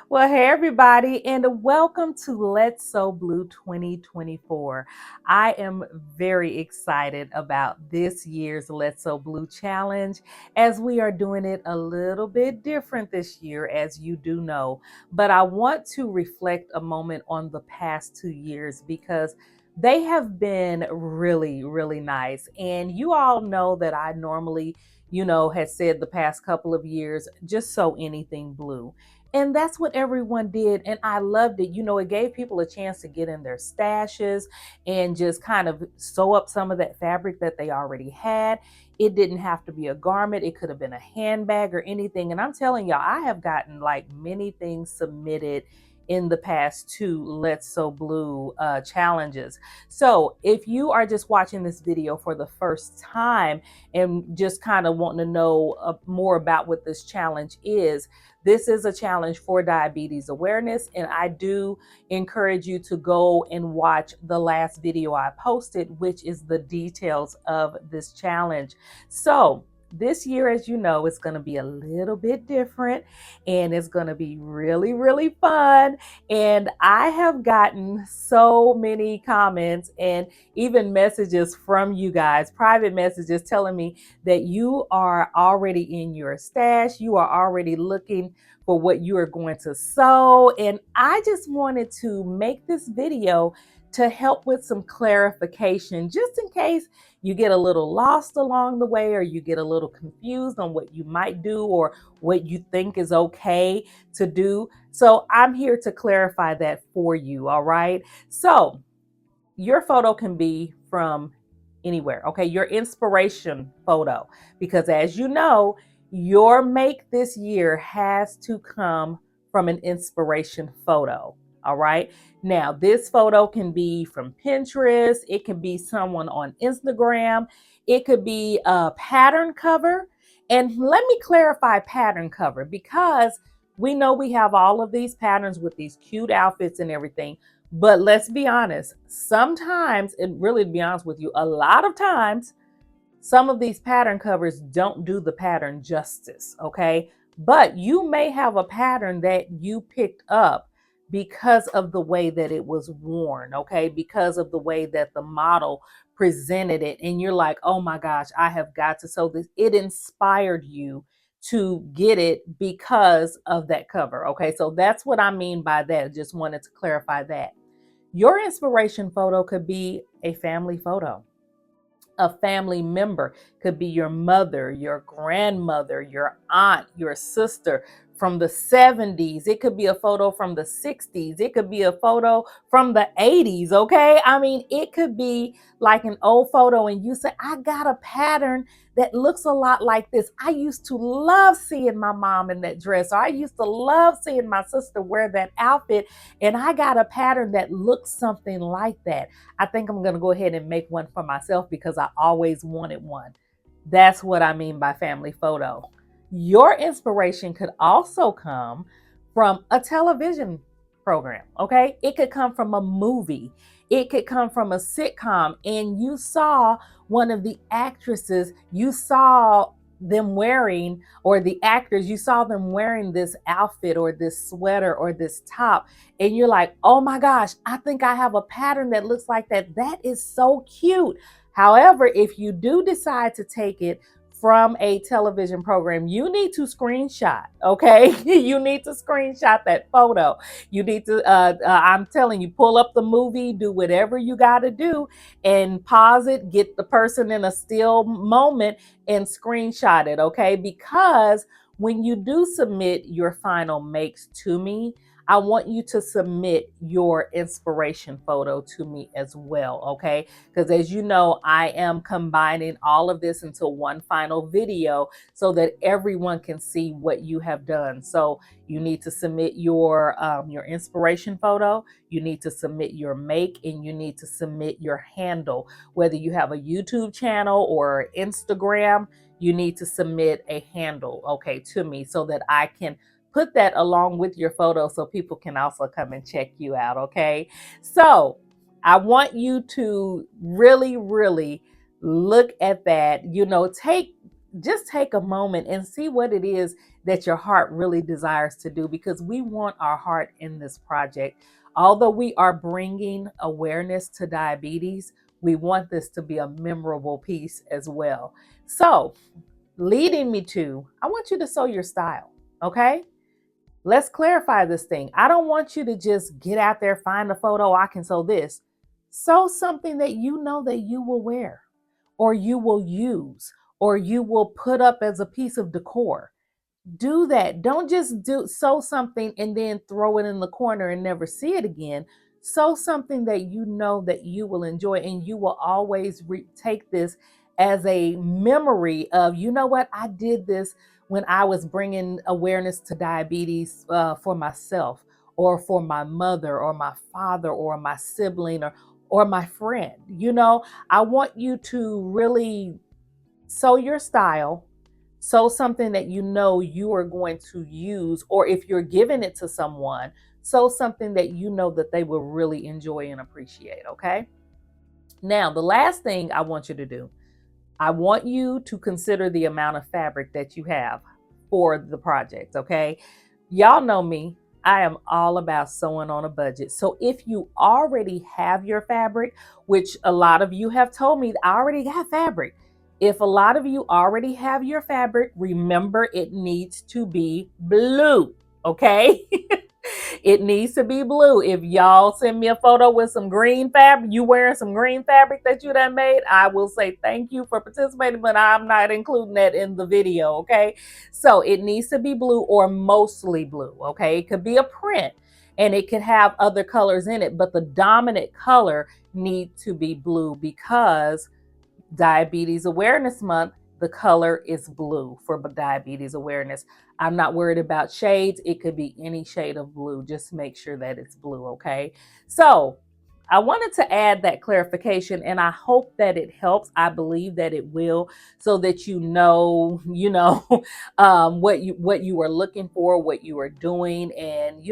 Well, hey everybody, and welcome to Let's So Blue 2024. I am very excited about this year's Let's So Blue challenge as we are doing it a little bit different this year, as you do know. But I want to reflect a moment on the past 2 years because they have been really, really nice. And you all know that I normally, has said the past couple of years, just so anything blue. And that's what everyone did. And I loved it. It gave people a chance to get in their stashes and just kind of sew up some of that fabric that they already had. It didn't have to be a garment, it could have been a handbag or anything. And I'm telling y'all, I have gotten like many things submitted in the past two Let's So Blue challenges. So if you are just watching this video for the first time and just kind of wanting to know more about what this challenge is, this is a challenge for diabetes awareness, and I do encourage you to go and watch the last video I posted, which is the details of this challenge. So this year, as you know, it's going to be a little bit different and it's going to be really, really fun. And I have gotten so many comments and even messages from you guys, private messages telling me that you are already in your stash, you are already looking for what you are going to sew. And I just wanted to make this video to help with some clarification, just in case you get a little lost along the way or you get a little confused on what you might do or what you think is okay to do. So I'm here to clarify that for you, all right? So your photo can be from anywhere, okay? Your inspiration photo, because as you know, your make this year has to come from an inspiration photo, all right? Now, this photo can be from Pinterest, it can be someone on Instagram, it could be a pattern cover. And let me clarify pattern cover because we know we have all of these patterns with these cute outfits and everything. But let's be honest, sometimes, and really to be honest with you, a lot of times, some of these pattern covers don't do the pattern justice, okay? But you may have a pattern that you picked up because of the way that it was worn, okay? Because of the way that the model presented it. And you're like, oh my gosh, I have got to sew this. It inspired you to get it because of that cover, okay? So that's what I mean by that. Just wanted to clarify that. Your inspiration photo could be a family photo. A family member could be your mother, your grandmother, your aunt, your sister from the 70s. It could be a photo from the 60s. It could be a photo from the 80s. Okay. I mean, it could be like an old photo and you say, I got a pattern that looks a lot like this. I used to love seeing my mom in that dress, or I used to love seeing my sister wear that outfit. And I got a pattern that looks something like that. I think I'm going to go ahead and make one for myself because I always wanted one. That's what I mean by family photo. Your inspiration could also come from a television program, okay? It could come from a movie. It could come from a sitcom, and you saw one of the actresses, you saw them wearing, or the actors, you saw them wearing this outfit or this sweater or this top, and you're like, oh my gosh, I think I have a pattern that looks like that. That is so cute. However, if you do decide to take it from a television program, you need to screenshot, okay? You need to screenshot that photo. You need to, I'm telling you, pull up the movie, do whatever you got to do, and pause it, get the person in a still moment and screenshot it, okay? Because when you do submit your final makes to me, I want you to submit your inspiration photo to me as well, okay? Because as you know, I am combining all of this into one final video so that everyone can see what you have done. So you need to submit your inspiration photo, you need to submit your make, and you need to submit your handle. Whether you have a YouTube channel or Instagram, you need to submit a handle, okay, to me so that I can put that along with your photo so people can also come and check you out, okay? So I want you to really, really look at that. Take just take a moment and see what it is that your heart really desires to do, because we want our heart in this project. Although we are bringing awareness to diabetes, we want this to be a memorable piece as well. So, leading me to, I want you to sew your style, okay? Let's clarify this thing. I don't want you to just get out there, find a photo, I can sew this. Sew something that you know that you will wear, or you will use, or you will put up as a piece of decor. Do that. Don't just sew something and then throw it in the corner and never see it again. Sew something that you know that you will enjoy, and you will always take this as a memory of, you know what, I did this when I was bringing awareness to diabetes for myself, or for my mother, or my father, or my sibling, or my friend. I want you to really sew your style. So something that you know you are going to use, or if you're giving it to someone, so something that you know that they will really enjoy and appreciate, okay? Now, the last thing I want you to do, I want you to consider the amount of fabric that you have for the project, okay? Y'all know me. I am all about sewing on a budget. So if you already have your fabric, which a lot of you have told me, I already got fabric. If a lot of you already have your fabric, remember it needs to be blue, okay? It needs to be blue. If y'all send me a photo with some green fabric, you wearing some green fabric that you done made, I will say thank you for participating, but I'm not including that in the video, okay? So it needs to be blue, or mostly blue, okay? It could be a print and it could have other colors in it, but the dominant color needs to be blue, because Diabetes Awareness Month, the color is blue for diabetes awareness. I'm not worried about shades. It could be any shade of blue. Just make sure that it's blue, okay? So I wanted to add that clarification, and I hope that it helps. I believe that it will, so that what you are looking for, what you are doing, and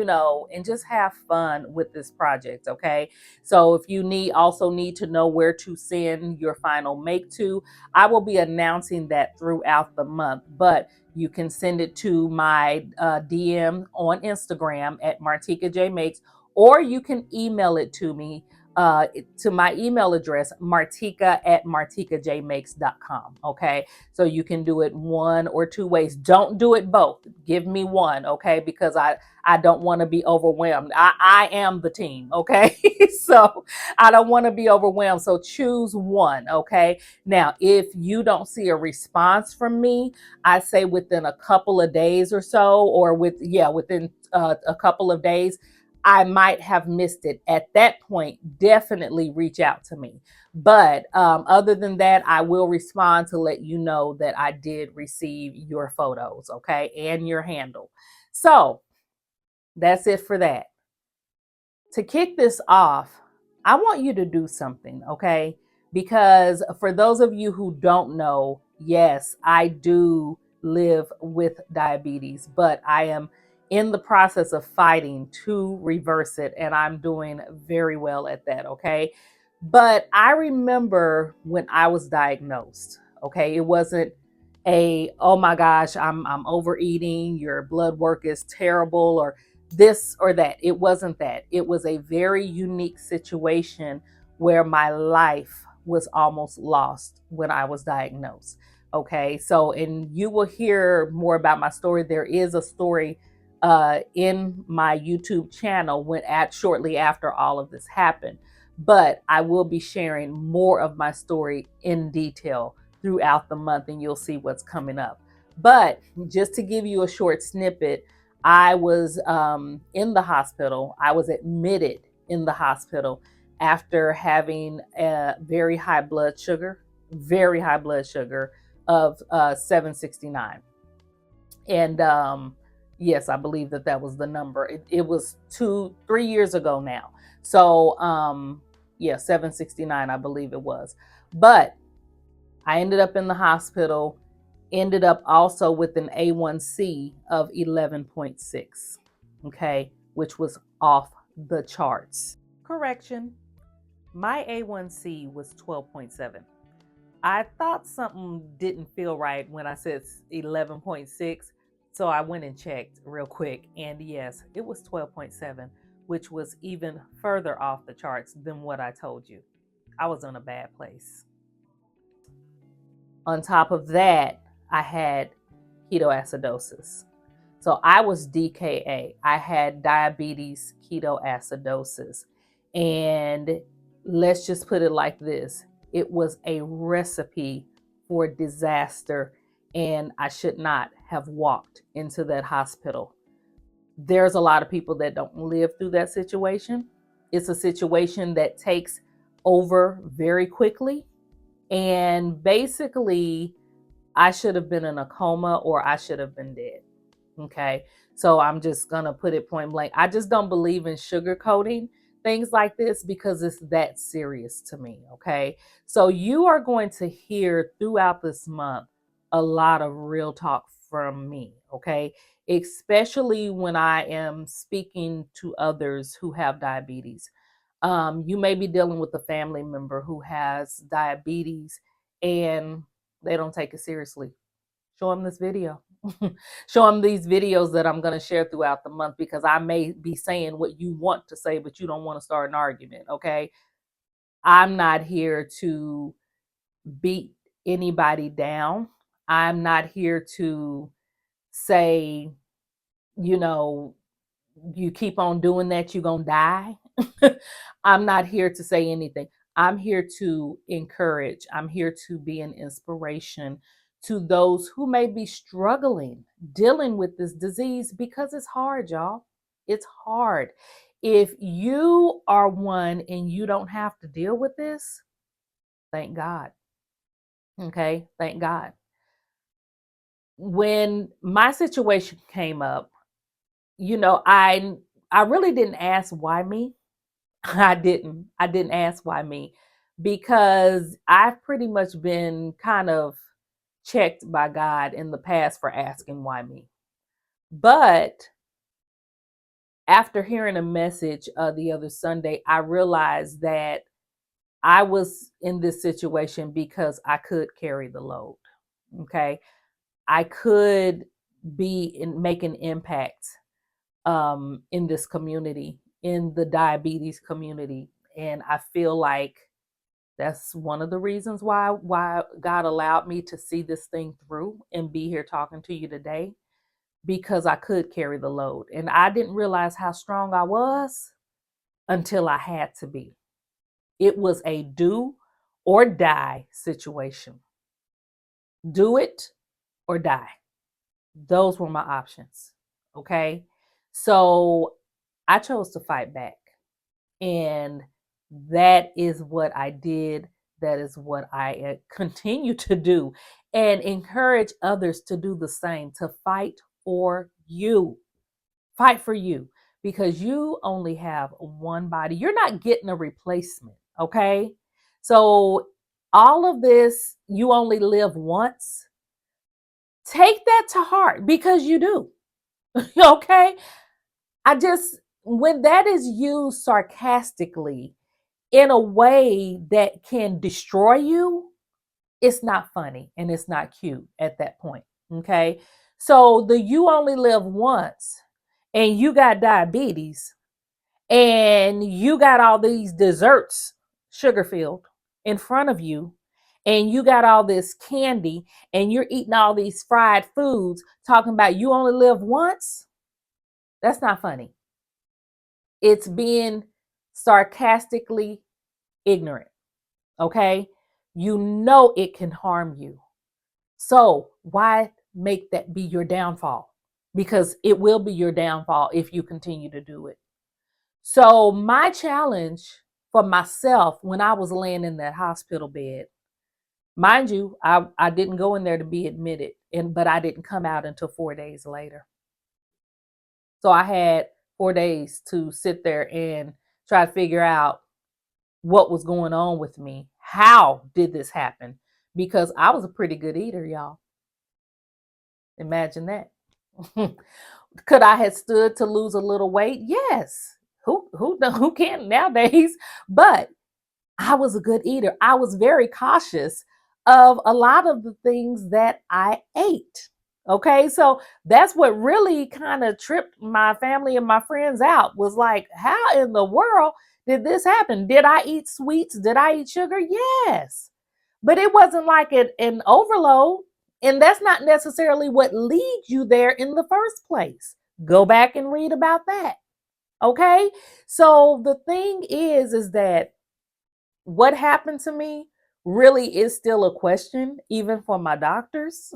just have fun with this project, okay? So if you also need to know where to send your final make to, I will be announcing that throughout the month, but you can send it to my DM on Instagram at Martika J Makes, or you can email it to me to my email address, martika@martikajmakes.com. Okay. So you can do it one or two ways. Don't do it both. Give me one. Okay. Because I don't want to be overwhelmed. I am the team. Okay. So I don't want to be overwhelmed. So choose one. Okay. Now, if you don't see a response from me, I say within a couple of days or so, or within a couple of days, I might have missed it. At that point, definitely reach out to me. But other than that, I will respond to let you know that I did receive your photos, okay, and your handle. So that's it for that. To kick this off, I want you to do something, okay? Because for those of you who don't know, yes, I do live with diabetes, but I am in the process of fighting to reverse it, and I'm doing very well at that, okay? But I remember when I was diagnosed, okay? It wasn't oh my gosh, I'm overeating, your blood work is terrible, or this or that. It wasn't that. It was a very unique situation where my life was almost lost when I was diagnosed. Okay, so, and you will hear more about my story. There is a story in my YouTube channel shortly after all of this happened, but I will be sharing more of my story in detail throughout the month, and you'll see what's coming up. But just to give you a short snippet, I was in the hospital. I was admitted in the hospital after having a very high blood sugar of 769. And yes, I believe that was the number. It was 3 years ago now. So yeah, 769, I believe it was. But I ended up in the hospital, ended up also with an A1C of 11.6, okay, which was off the charts. Correction, my A1C was 12.7. I thought something didn't feel right when I said 11.6. So I went and checked real quick. And yes, it was 12.7, which was even further off the charts than what I told you. I was in a bad place. On top of that, I had ketoacidosis. So I was DKA. I had diabetes ketoacidosis. And let's just put it like this, it was a recipe for disaster. And I should not have walked into that hospital. There's a lot of people that don't live through that situation. It's a situation that takes over very quickly. And basically, I should have been in a coma or I should have been dead. Okay. So I'm just going to put it point blank. I just don't believe in sugarcoating things like this because it's that serious to me. Okay. So you are going to hear throughout this month a lot of real talk from me. Okay. Especially when I am speaking to others who have diabetes. You may be dealing with a family member who has diabetes and they don't take it seriously. Show them this video. Show them these videos that I'm going to share throughout the month because I may be saying what you want to say, but you don't want to start an argument. Okay. I'm not here to beat anybody down. I'm not here to say, you know, you keep on doing that, you're going to die. I'm not here to say anything. I'm here to encourage. I'm here to be an inspiration to those who may be struggling, dealing with this disease because it's hard, y'all. It's hard. If you are one and you don't have to deal with this, thank God. Okay, thank God. When my situation came up, I really didn't ask why me. I didn't. I didn't ask why me because I've pretty much been kind of checked by God in the past for asking why me. But after hearing a message the other Sunday, I realized that I was in this situation because I could carry the load. Okay. I could make an impact in this community, in the diabetes community. And I feel like that's one of the reasons why God allowed me to see this thing through and be here talking to you today because I could carry the load. And I didn't realize how strong I was until I had to be. It was a do or die situation. Do it or die. Those were my options. Okay. So I chose to fight back. And that is what I did. That is what I continue to do and encourage others to do the same, to fight for you. Fight for you because you only have one body. You're not getting a replacement. Okay. So, all of this, you only live once. Take that to heart because you do. Okay. When that is used sarcastically, in a way that can destroy you, it's not funny and it's not cute at that point. Okay. So you only live once and you got diabetes and you got all these desserts, sugar filled, in front of you, and you got all this candy and you're eating all these fried foods talking about you only live once. That's not funny. It's being sarcastically ignorant. Okay. You know it can harm you. So why make that be your downfall? Because it will be your downfall if you continue to do it. So my challenge for myself when I was laying in that hospital bed, mind you, I didn't go in there to be admitted, but I didn't come out until 4 days later. So I had 4 days to sit there and try to figure out what was going on with me. How did this happen? Because I was a pretty good eater, y'all. Imagine that. Could I have stood to lose a little weight? Yes. Who can't nowadays? But I was a good eater. I was very cautious of a lot of the things that I ate. Okay, so that's what really kind of tripped my family and my friends out, was like, how in the world did this happen? Did I eat sweets? Did I eat sugar? Yes. But it wasn't like an overload. And that's not necessarily what leads you there in the first place. Go back and read about that. Okay. So the thing is that what happened to me really is still a question, even for my doctors,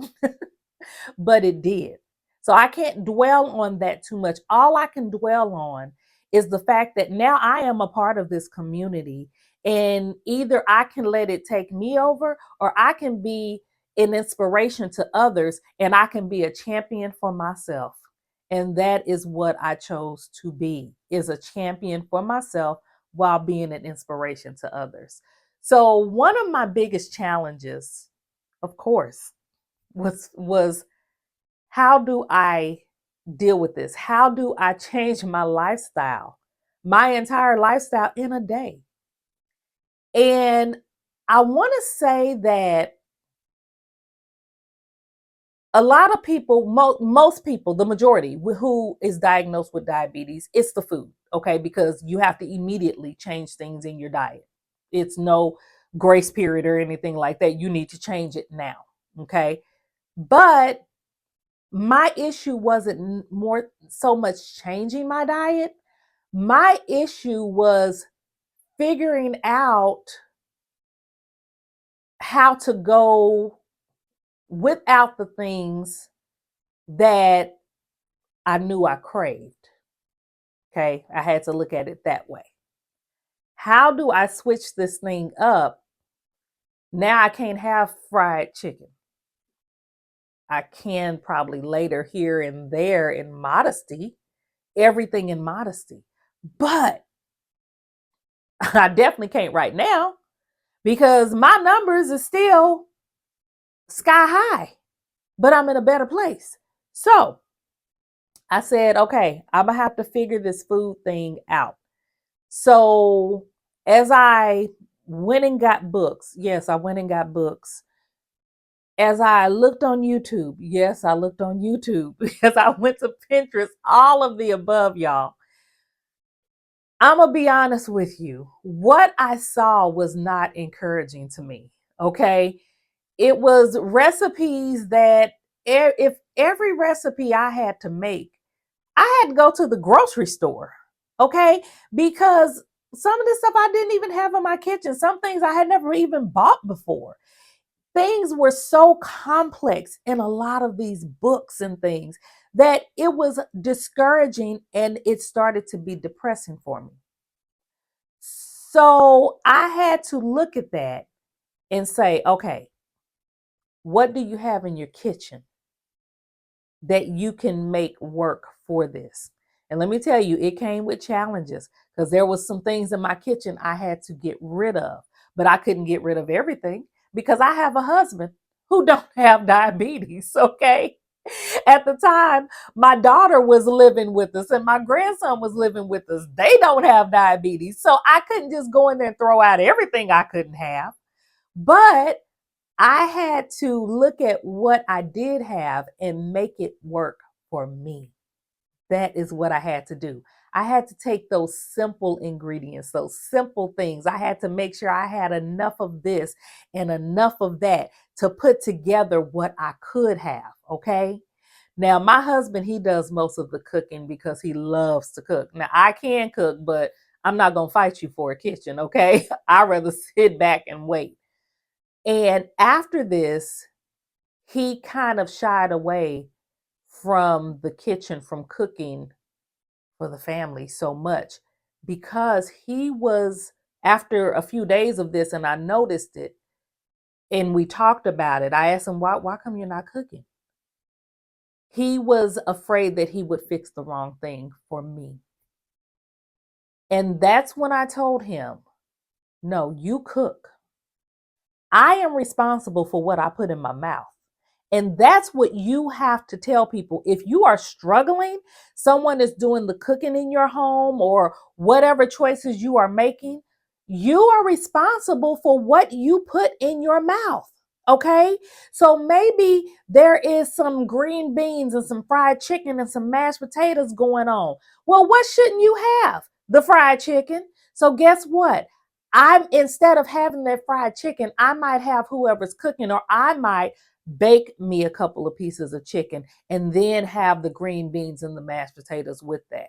but it did. So I can't dwell on that too much. All I can dwell on is the fact that now I am a part of this community, and either I can let it take me over, or I can be an inspiration to others, and I can be a champion for myself. And that is what I chose to be, is a champion for myself while being an inspiration to others. So one of my biggest challenges, of course, was how do I deal with this? How do I change my lifestyle, my entire lifestyle in a day? And I want to say that a lot of people, most people, the majority who is diagnosed with diabetes, it's the food, okay? Because you have to immediately change things in your diet. It's no grace period or anything like that. You need to change it now, okay? But my issue wasn't more so much changing my diet. My issue was figuring out how to go without the things that I knew I craved. Okay. I had to look at it that way. How do I switch this thing up? Now I can't have fried chicken. I can probably later, here and there, in modesty, everything in modesty. But I definitely can't right now, because my numbers are still sky high, but I'm in a better place. So I said, okay, I'm gonna have to figure this food thing out. So as I went and got books, yes, I went and got books. As I looked on YouTube, yes, I looked on YouTube. As I went to Pinterest, all of the above, y'all. I'm gonna be honest with you. What I saw was not encouraging to me. Okay. It was recipes that, if every recipe I had to make, I had to go to the grocery store. Okay. Because some of this stuff I didn't even have in my kitchen. Some things I had never even bought before. Things were so complex in a lot of these books and things that it was discouraging, and it started to be depressing for me. So I had to look at that and say, okay, what do you have in your kitchen that you can make work for this? And let me tell you, it came with challenges, because there was some things in my kitchen I had to get rid of, but I couldn't get rid of everything because I have a husband who don't have diabetes, okay? At the time, my daughter was living with us and my grandson was living with us. They don't have diabetes. So I couldn't just go in there and throw out everything I couldn't have. But I had to look at what I did have and make it work for me. That is what I had to do. I had to take those simple ingredients, those simple things. I had to make sure I had enough of this and enough of that to put together what I could have. Okay. Now, my husband, he does most of the cooking because he loves to cook. Now, I can cook, but I'm not going to fight you for a kitchen. Okay. I'd rather sit back and wait. And after this, he kind of shied away from the kitchen, from cooking for the family so much, because he was, after a few days of this, and I noticed it, and we talked about it. I asked him, why come you're not cooking? He was afraid that he would fix the wrong thing for me. And that's when I told him, no, you cook. I am responsible for what I put in my mouth. And that's what you have to tell people. If you are struggling, someone is doing the cooking in your home or whatever choices you are making, you are responsible for what you put in your mouth. Okay, so maybe there is some green beans and some fried chicken and some mashed potatoes going on. Well, what shouldn't you have? The fried chicken. So guess what? I'm instead of having that fried chicken, I might have whoever's cooking, or I might bake me a couple of pieces of chicken and then have the green beans and the mashed potatoes with that.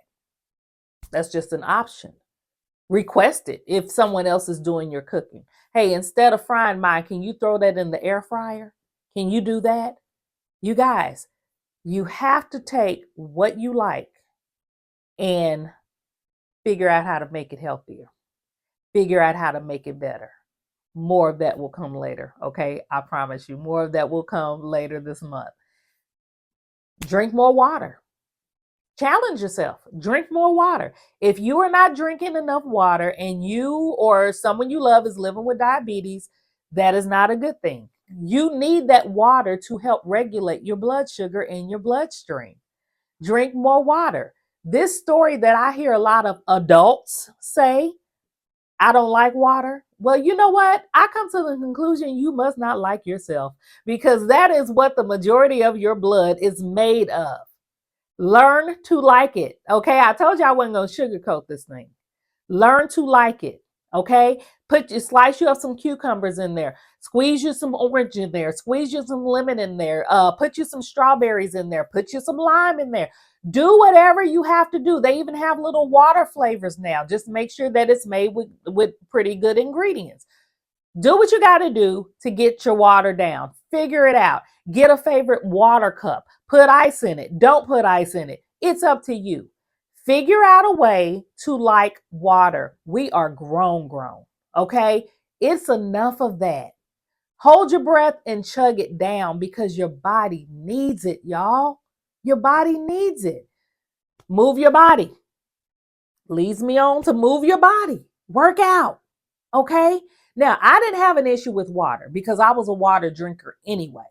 That's just an option. Request it if someone else is doing your cooking. Hey, instead of frying mine, can you throw that in the air fryer? Can you do that? You guys, you have to take what you like and figure out how to make it healthier, figure out how to make it better. More of that will come later, okay? I promise you, more of that will come later this month. Drink more water. Challenge yourself. Drink more water. If you are not drinking enough water and you or someone you love is living with diabetes, that is not a good thing. You need that water to help regulate your blood sugar in your bloodstream. Drink more water. This story that I hear a lot of adults say, I don't like water. Well, you know what? I come to the conclusion you must not like yourself, because that is what the majority of your blood is made of. Learn to like it. Okay. I told you I wasn't going to sugarcoat this thing. Learn to like it. Okay. Slice you up some cucumbers in there. Squeeze you some orange in there. Squeeze you some lemon in there. Put you some strawberries in there. Put you some lime in there. Do whatever you have to do. They even have little water flavors now. Just make sure that it's made with pretty good ingredients. Do what you got to do to get your water down. Figure it out. Get a favorite water cup. Put ice in it. Don't put ice in it. It's up to you. Figure out a way to like water. We are grown. Okay? It's enough of that. Hold your breath and chug it down because your body needs it, y'all. Your body needs it. Move your body. Leads me on to move your body. Work out. Okay. Now, I didn't have an issue with water because I was a water drinker anyway.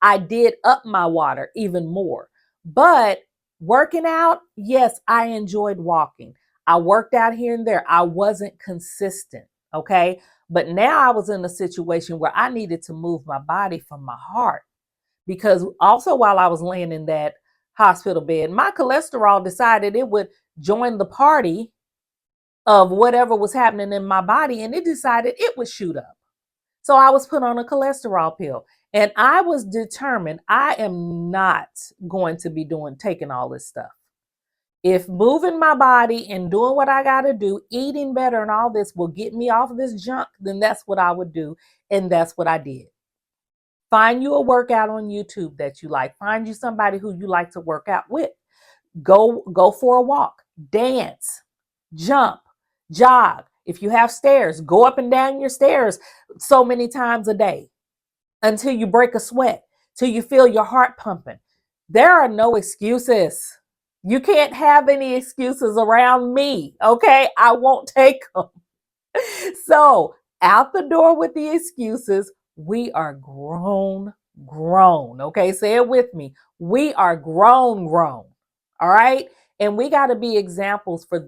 I did up my water even more. But working out, yes, I enjoyed walking. I worked out here and there. I wasn't consistent. Okay. But now I was in a situation where I needed to move my body from my heart, because also while I was laying in that hospital bed, my cholesterol decided it would join the party of whatever was happening in my body, and it decided it would shoot up. So I was put on a cholesterol pill, and I was determined I am not going to be taking all this stuff. If moving my body and doing what I got to do, eating better and all this will get me off of this junk, then that's what I would do. And that's what I did. Find you a workout on YouTube that you like. Find you somebody who you like to work out with. Go for a walk, dance, jump, jog. If you have stairs, go up and down your stairs so many times a day until you break a sweat, till you feel your heart pumping. There are no excuses. You can't have any excuses around me, okay? I won't take them. So, out the door with the excuses. We are grown. Okay, say it with me. We are grown. All right. And we got to be examples for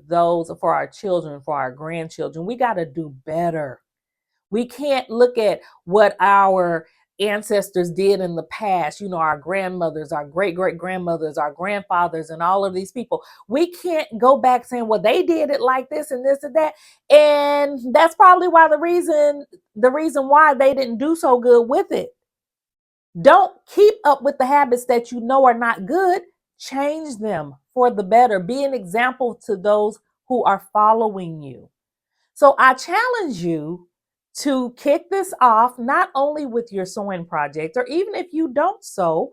our children, for our grandchildren. We got to do better. We can't look at what our ancestors did in the past, our grandmothers, our great grandmothers, our grandfathers, and all of these people. We can't go back saying, well, they did it like this and this and that. And that's probably why the reason why they didn't do so good with it. Don't keep up with the habits that you know are not good. Change them for the better. Be an example to those who are following you. So I challenge you to kick this off, not only with your sewing project, or even if you don't sew,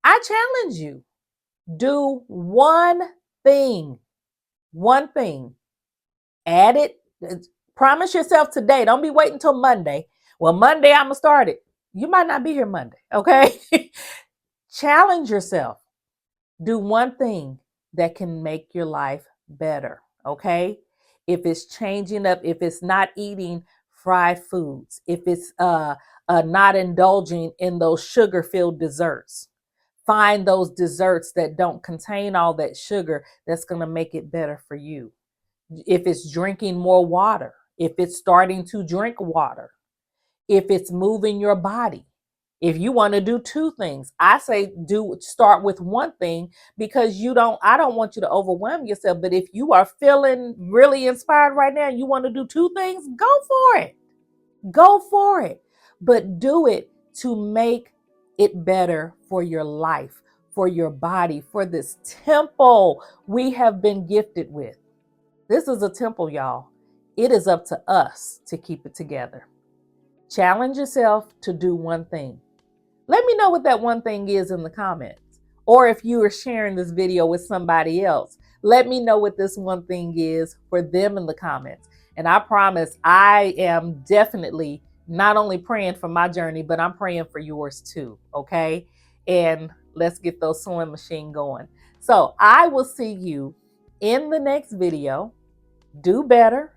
I challenge you. Do one thing. Add it. Promise yourself today. Don't be waiting until Monday. Well, Monday I'm going to start it. You might not be here Monday, okay? Challenge yourself. Do one thing that can make your life better, okay? If it's changing up, if it's not eating fried foods, if it's not indulging in those sugar-filled desserts, find those desserts that don't contain all that sugar that's going to make it better for you. If it's drinking more water, if it's starting to drink water, if it's moving your body, If you want to do two things, I say start with one thing, because I don't want you to overwhelm yourself. But if you are feeling really inspired right now and you want to do two things, go for it. Go for it. But do it to make it better for your life, for your body, for this temple we have been gifted with. This is a temple, y'all. It is up to us to keep it together. Challenge yourself to do one thing. Let me know what that one thing is in the comments. Or if you are sharing this video with somebody else, let me know what this one thing is for them in the comments. And I promise I am definitely not only praying for my journey, but I'm praying for yours too, okay? And let's get those sewing machine going. So I will see you in the next video. Do better,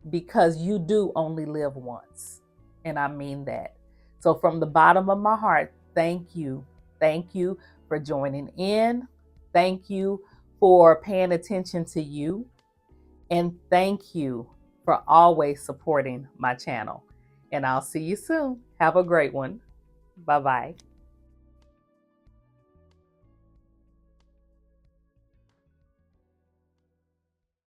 because you do only live once. And I mean that. So from the bottom of my heart, thank you. Thank you for joining in. Thank you for paying attention to you. And thank you for always supporting my channel. And I'll see you soon. Have a great one. Bye-bye.